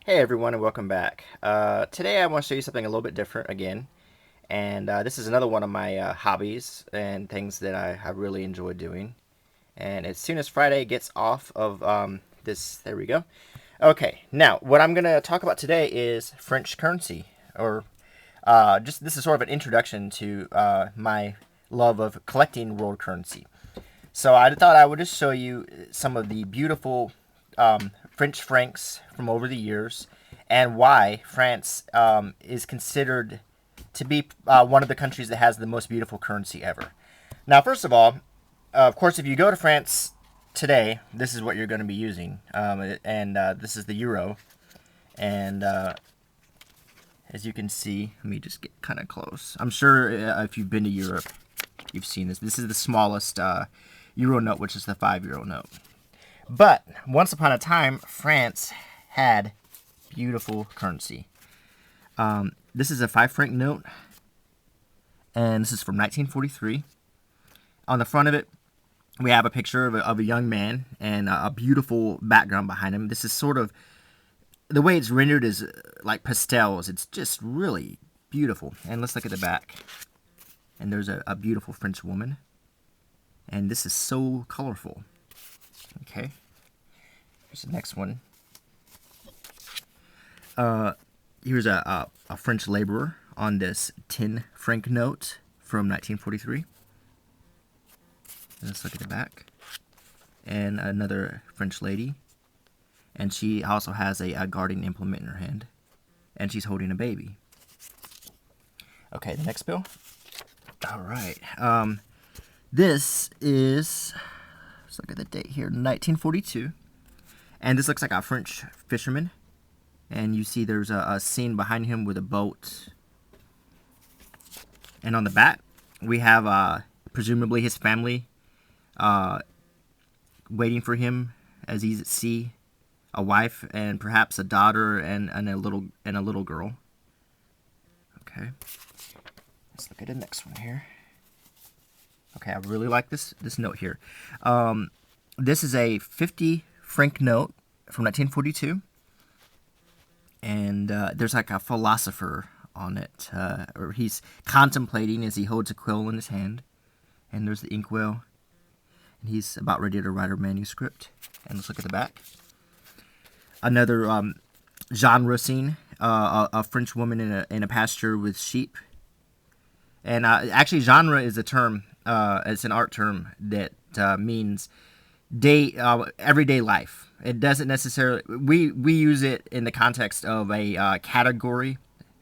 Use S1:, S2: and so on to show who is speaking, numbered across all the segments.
S1: Hey everyone, and welcome back. Today I want to show you something a little bit different again, and this is another one of my hobbies and things that I really enjoy doing. And as soon as Friday gets off of this, there we go. Okay, now what I'm going to talk about today is French currency, or just this is sort of an introduction to my love of collecting world currency. So I thought I would just show you some of the beautiful French francs from over the years and why France is considered to be one of the countries that has the most beautiful currency ever. Now, first of all, of course, if you go to France today, this is what you're going to be using, and this is the euro. And as you can see, let me just get kind of close. I'm sure if you've been to Europe, you've seen this. This is the smallest euro note, which is the €5 note. But once upon a time, France had beautiful currency. This is a 5 franc note, and this is from 1943. On the front of it, we have a picture of a young man and a beautiful background behind him. This is sort of, the way it's rendered is like pastels. It's just really beautiful. And let's look at the back. And there's a beautiful French woman. And this is so colorful. Okay. Here's the next one. Here's a French laborer on this 10 franc note from 1943. Let's look at the back. And another French lady. And she also has a gardening implement in her hand. And she's holding a baby. Okay, the next bill. All right. This is, let's look at the date here, 1942. And this looks like a French fisherman. And you see there's a scene behind him with a boat. And on the back, we have presumably his family waiting for him as he's at sea. A wife and perhaps a daughter and a little girl. Okay. Let's look at the next one here. Okay, I really like this note here. This is a 50 franc note from 1942. And there's like a philosopher on it, or he's contemplating as he holds a quill in his hand. And there's the inkwell. And he's about ready to write a manuscript. And let's look at the back. Another genre scene, a French woman in a pasture with sheep. And actually, genre is a term, it's an art term that means everyday life. It doesn't necessarily, we use it in the context of a category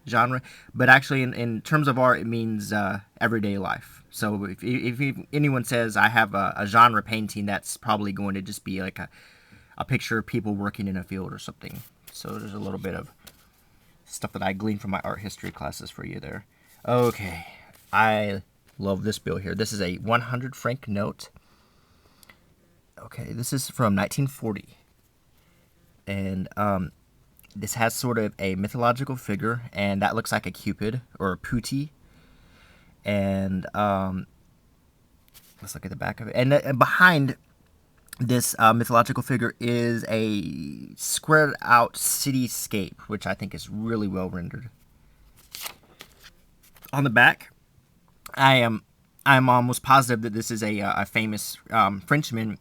S1: genre, but actually in terms of art, it means everyday life. So if anyone says I have a genre painting, that's probably going to just be like a picture of people working in a field or something. So there's a little bit of stuff that I gleaned from my art history classes for you there. Okay, I love this bill here. This is a 100 franc note. Okay, this is from 1940. And this has sort of a mythological figure, and that looks like a Cupid or a Putti. And let's look at the back of it. And behind this mythological figure is a squared out cityscape, which I think is really well rendered. On the back, I'm almost positive that this is a famous Frenchman,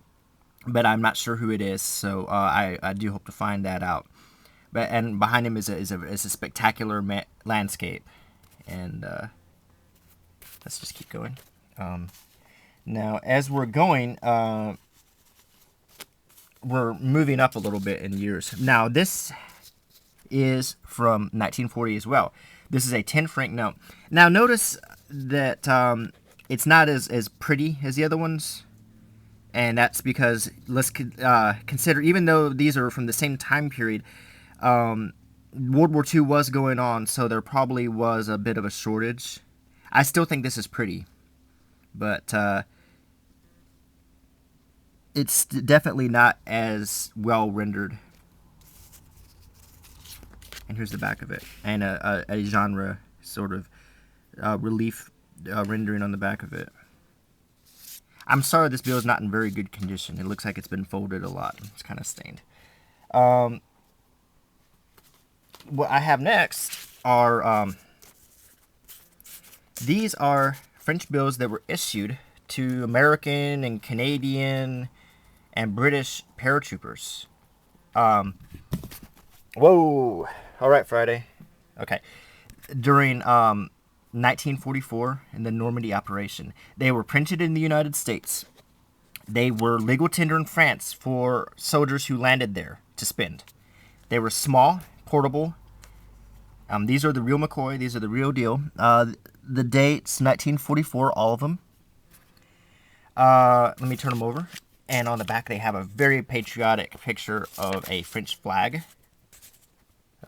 S1: but I'm not sure who it is, so I do hope to find that out. And behind him is a spectacular landscape, and let's just keep going. Now, as we're going, we're moving up a little bit in years. Now, this is from 1940 as well. This is a 10 franc note. Now, notice that it's not as pretty as the other ones. And that's because, let's consider, even though these are from the same time period, World War II was going on, so there probably was a bit of a shortage. I still think this is pretty, but it's definitely not as well rendered. And here's the back of it, and a genre sort of relief rendering on the back of it. I'm sorry this bill is not in very good condition. It looks like it's been folded a lot. It's kind of stained. what I have next are these are French bills that were issued to American and Canadian and British paratroopers. Whoa! All right, Friday. Okay. During 1944 in the Normandy operation, they were printed in the United States. They were legal tender in France for soldiers who landed there to spend. They were small, portable. These are the real McCoy. These are the real deal. The dates, 1944, all of them. Let me turn them over. And on the back, they have a very patriotic picture of a French flag.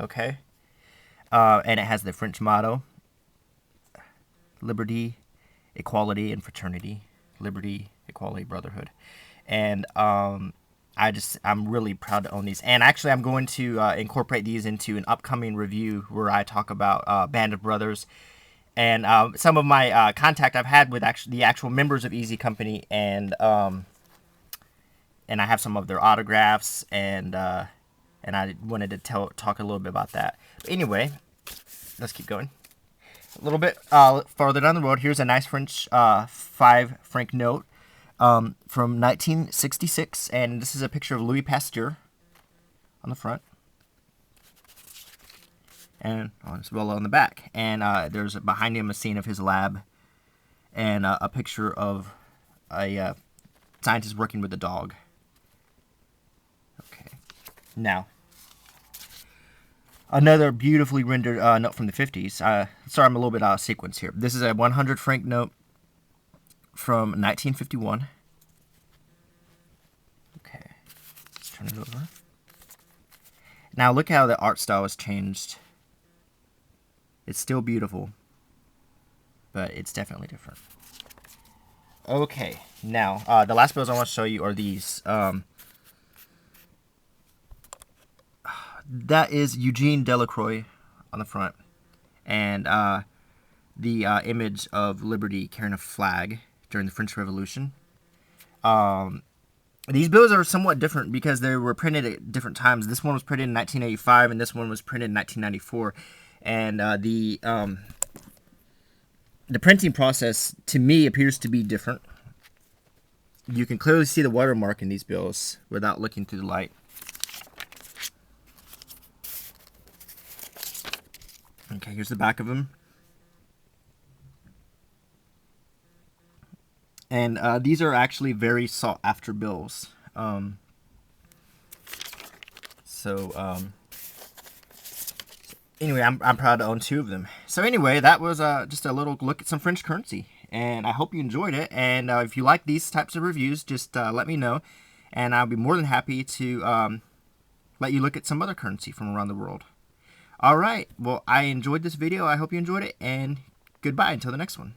S1: Okay. And it has the French motto: liberty, equality, and fraternity. Liberty, equality, brotherhood. And I'm really proud to own these. And actually, I'm going to incorporate these into an upcoming review where I talk about Band of Brothers and some of my contact I've had with the actual members of Easy Company, and I have some of their autographs, and I wanted to talk a little bit about that. But anyway, let's keep going. A little bit farther down the road, here's a nice French 5 Franc Note from 1966, and this is a picture of Louis Pasteur on the front, and as well on the back. And there's behind him a scene of his lab, and a picture of a scientist working with a dog. Okay, now another beautifully rendered note from the 50s. Sorry, I'm a little bit out of sequence here. This is a 100 Franc note from 1951. Okay, let's turn it over. Now look how the art style has changed. It's still beautiful, but it's definitely different. Okay, now the last bills I want to show you are these. That is Eugene Delacroix on the front, and the image of Liberty carrying a flag during the French Revolution. These bills are somewhat different because they were printed at different times. This one was printed in 1985, and this one was printed in 1994. And the printing process, to me, appears to be different. You can clearly see the watermark in these bills without looking through the light. Okay, here's the back of them. And these are actually very sought after bills. Anyway, I'm proud to own 2 of them. So anyway, that was just a little look at some French currency. And I hope you enjoyed it. And if you like these types of reviews, just let me know. And I'll be more than happy to let you look at some other currency from around the world. Alright, well, I enjoyed this video. I hope you enjoyed it. And goodbye until the next one.